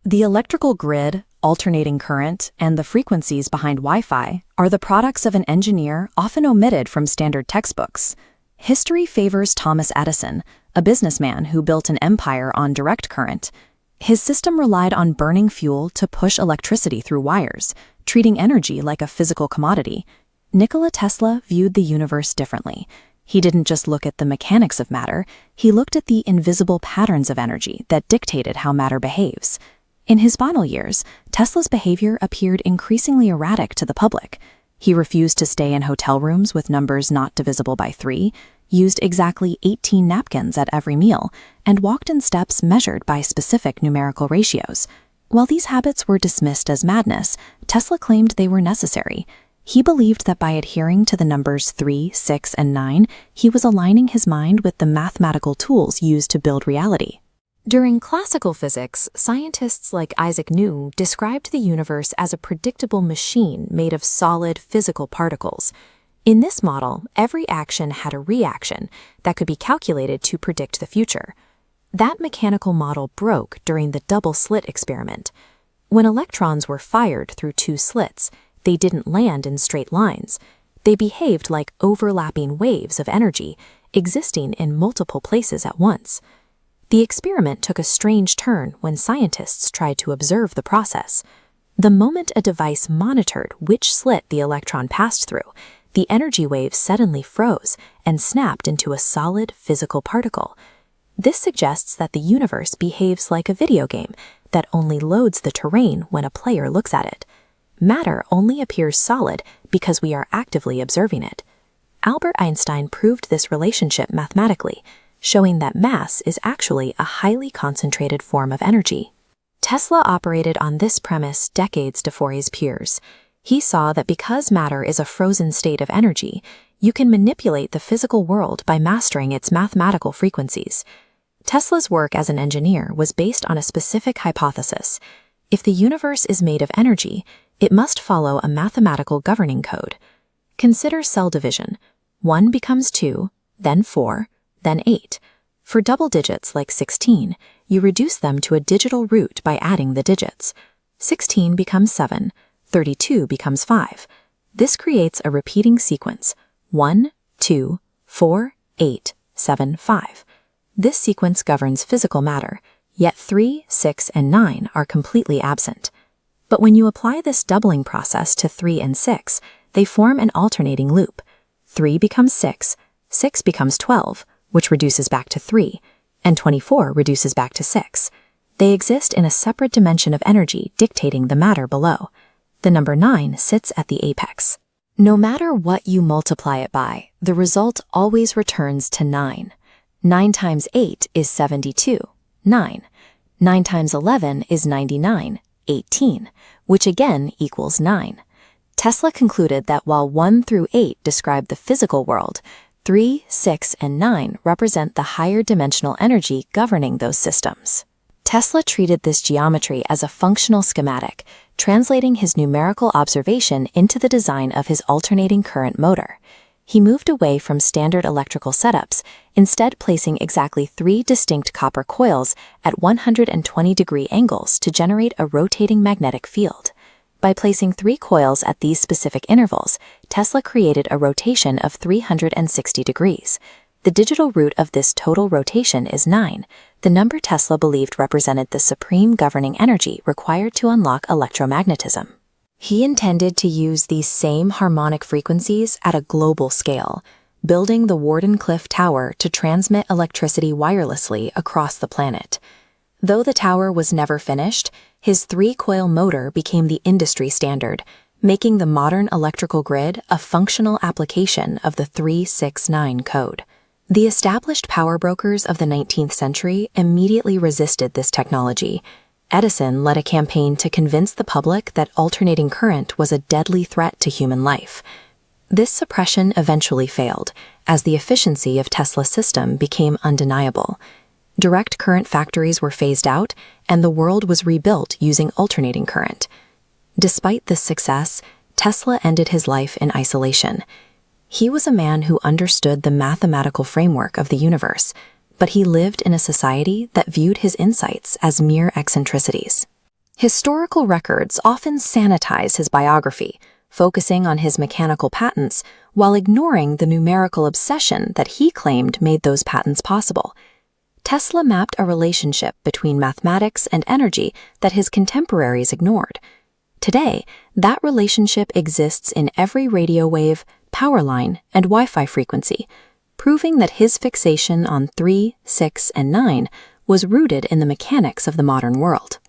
The electrical grid, alternating current, and the frequencies behind Wi-Fi are the products of an engineer often omitted from standard textbooks. History favors Thomas Edison, a businessman who built an empire on direct current. His system relied on burning fuel to push electricity through wires, treating energy like a physical commodity. Nikola Tesla viewed the universe differently. He didn't just look at the mechanics of matter, he looked at the invisible patterns of energy that dictated how matter behaves. In his final years, Tesla's behavior appeared increasingly erratic to the public. He refused to stay in hotel rooms with numbers not divisible by 3, used exactly 18 napkins at every meal, and walked in steps measured by specific numerical ratios. While these habits were dismissed as madness, Tesla claimed they were necessary. He believed that by adhering to the numbers 3, 6, and 9, he was aligning his mind with the mathematical tools used to build reality. During classical physics, scientists like Isaac Newton described the universe as a predictable machine made of solid physical particles. In this model, every action had a reaction that could be calculated to predict the future. That mechanical model broke during the double-slit experiment. When electrons were fired through 2 slits, they didn't land in straight lines. They behaved like overlapping waves of energy, existing in multiple places at once. The experiment took a strange turn when scientists tried to observe the process. The moment a device monitored which slit the electron passed through, the energy wave suddenly froze and snapped into a solid physical particle. This suggests that the universe behaves like a video game that only loads the terrain when a player looks at it. Matter only appears solid because we are actively observing it. Albert Einstein proved this relationship mathematically, showing that mass is actually a highly concentrated form of energy. Tesla operated on this premise decades before his peers. He saw that because matter is a frozen state of energy, you can manipulate the physical world by mastering its mathematical frequencies. Tesla's work as an engineer was based on a specific hypothesis. If the universe is made of energy, it must follow a mathematical governing code. Consider cell division. 1 becomes 2, then 4, then 8. For double digits like 16, you reduce them to a digital root by adding the digits. 16 becomes 7, 32 becomes 5. This creates a repeating sequence: 1, 2, 4, 8, 7, 5. This sequence governs physical matter, yet 3, 6, and 9 are completely absent. But when you apply this doubling process to 3 and 6, they form an alternating loop. 3 becomes 6, 6 becomes 12, which reduces back to 3, and 24 reduces back to 6. They exist in a separate dimension of energy dictating the matter below. The number 9 sits at the apex. No matter what you multiply it by, the result always returns to 9. 9 times 8 is 72, 9. 9 times 11 is 99, 18, which again equals 9. Tesla concluded that while 1 through 8 describe the physical world, 3, 6, and 9 represent the higher dimensional energy governing those systems. Tesla treated this geometry as a functional schematic, translating his numerical observation into the design of his alternating current motor. He moved away from standard electrical setups, instead placing exactly 3 distinct copper coils at 120-degree angles to generate a rotating magnetic field. By placing 3 coils at these specific intervals, Tesla created a rotation of 360 degrees. The digital root of this total rotation is 9, the number Tesla believed represented the supreme governing energy required to unlock electromagnetism. He intended to use these same harmonic frequencies at a global scale, building the Wardenclyffe Tower to transmit electricity wirelessly across the planet. Though the tower was never finished, his 3-coil motor became the industry standard, making the modern electrical grid a functional application of the 369 code. The established power brokers of the 19th century immediately resisted this technology. Edison led a campaign to convince the public that alternating current was a deadly threat to human life. This suppression eventually failed, as the efficiency of Tesla's system became undeniable. Direct current factories were phased out, and the world was rebuilt using alternating current. Despite this success, Tesla ended his life in isolation. He was a man who understood the mathematical framework of the universe, but he lived in a society that viewed his insights as mere eccentricities. Historical records often sanitize his biography, focusing on his mechanical patents while ignoring the numerical obsession that he claimed made those patents possible. Tesla mapped a relationship between mathematics and energy that his contemporaries ignored. Today, that relationship exists in every radio wave, power line, and Wi-Fi frequency, proving that his fixation on 3, 6, and 9 was rooted in the mechanics of the modern world.